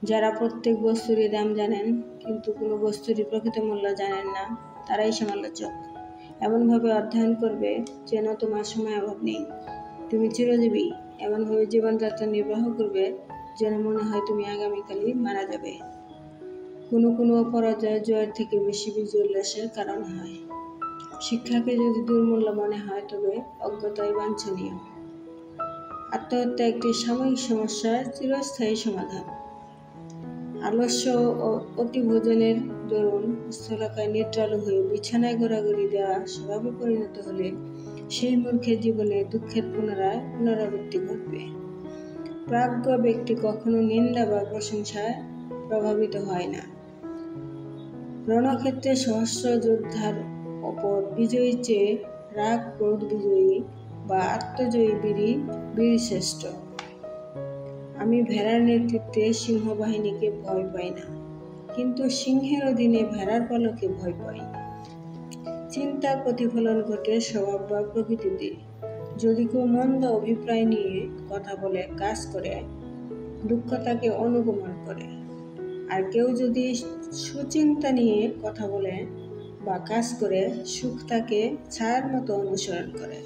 যারা প্রত্যেক বস্তুরই দাম জানেন কিন্তু কোনো বস্তুরই প্রকৃত মূল্য জানেন না, তারাই সমালোচক। এমনভাবে অধ্যয়ন করবে যেন তোমার সময় অভাব নেই, তুমি চিরজীবী। এমনভাবে জীবনযাত্রা নির্বাহ করবে যেন মনে হয় তুমি আগামীকালই মারা যাবে। কোনো অপরাজয় জয়ের থেকে বেশি বিজয় উল্লাসের কারণ হয়। শিক্ষাকে যদি দুর্মূল্য মনে হয় তবে অজ্ঞতাই বাঞ্ছনীয়। আত্মহত্যা একটি সাময়িক সমস্যার চিরস্থায়ী সমাধান। আলস্য ও অতিভোজনের দরুন স্থূলকায় নিদ্রালু হয়ে বিছানায় ঘোরাঘুরি দেওয়া স্বভাবে পরিণত হলে সেই মূর্খের জীবনে দুঃখের পুনরাবৃত্তি ঘটবে। প্রাজ্ঞ ব্যক্তি কখনো নিন্দা বা প্রশংসায় প্রভাবিত হয় না। রণক্ষেত্রে সহস্র যোদ্ধার অপর বিজয়ী চেয়ে রাগ ক্রোধ বিজয়ী বা আত্মজয়ী বীর শ্রেষ্ঠ। আমি ভেড়ার নেতৃত্বে সিংহবাহিনীকে ভয় পাই না, কিন্তু সিংহের অধীনে ভেড়ার পালকে ভয় পাই। চিন্তার প্রতিফলন ঘটে স্বভাব বা প্রকৃতিতে। যদি কেউ মন্দ অভিপ্রায় নিয়ে কথা বলে কাজ করে, দুঃখ তাকে অনুগমন করে। আর কেউ যদি সুচিন্তা নিয়ে কথা বলে বা কাজ করে, সুখ তাকে ছায়ার মতো অনুসরণ করে।